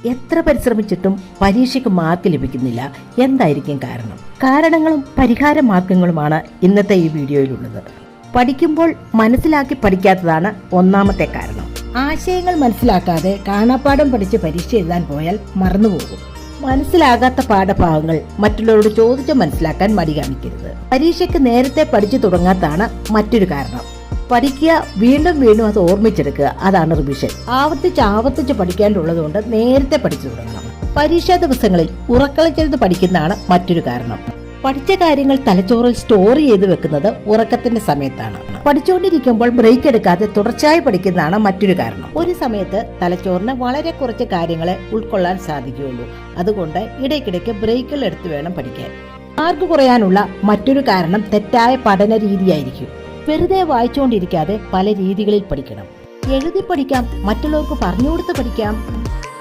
എത്ര പരിശ്രമിച്ചിട്ടും പരീക്ഷയ്ക്ക് മാർക്ക് ലഭിക്കുന്നില്ല. എന്തായിരിക്കും കാരണം? കാരണങ്ങളും പരിഹാര മാർഗങ്ങളുമാണ് ഇന്നത്തെ ഈ വീഡിയോയിലുള്ളത്. പഠിക്കുമ്പോൾ മനസ്സിലാക്കി പഠിക്കാത്തതാണ് ഒന്നാമത്തെ കാരണം. ആശയങ്ങൾ മനസ്സിലാക്കാതെ കാണാപ്പാഠം പഠിച്ച് പരീക്ഷ എഴുതാൻ പോയാൽ മറന്നുപോകും. മനസ്സിലാകാത്ത പാഠഭാഗങ്ങൾ മറ്റുള്ളവരോട് ചോദിച്ച് മനസ്സിലാക്കാൻ മടി കാണിക്കരുത്. പരീക്ഷയ്ക്ക് നേരത്തെ പഠിച്ചു തുടങ്ങാത്തതാണ് മറ്റൊരു കാരണം. പഠിക്കുക, വീണ്ടും വീണ്ടും അത് ഓർമ്മിച്ചെടുക്കുക, അതാണ് റിവിഷൻ. ആവർത്തിച്ച് പഠിക്കാനുള്ളതുകൊണ്ട് നേരത്തെ പഠിച്ചു തുടങ്ങണം. പരീക്ഷാ ദിവസങ്ങളിൽ ഉറക്കളച്ചെടുത്ത് പഠിക്കുന്നതാണ് മറ്റൊരു കാരണം. പഠിച്ച കാര്യങ്ങൾ തലച്ചോറിൽ സ്റ്റോർ ചെയ്ത് വെക്കുന്നത് ഉറക്കത്തിന്റെ സമയത്താണ്. പഠിച്ചുകൊണ്ടിരിക്കുമ്പോൾ ബ്രേക്ക് എടുക്കാതെ തുടർച്ചയായി പഠിക്കുന്നതാണ് മറ്റൊരു കാരണം. ഒരു സമയത്ത് തലച്ചോറിന് വളരെ കുറച്ച് കാര്യങ്ങളെ ഉൾക്കൊള്ളാൻ സാധിക്കുകയുള്ളൂ. അതുകൊണ്ട് ഇടയ്ക്കിടയ്ക്ക് ബ്രേക്കുകൾ എടുത്ത് വേണം പഠിക്കാൻ. മാർക്ക് കുറയാനുള്ള മറ്റൊരു കാരണം തെറ്റായ പഠന രീതിയായിരിക്കും. വെറുതെ വായിച്ചുകൊണ്ടിരിക്കാതെ പല രീതികളിൽ പഠിക്കണം. എഴുതി പഠിക്കാം, മറ്റുള്ളവർക്ക് പറഞ്ഞുകൊടുത്ത് പഠിക്കാം,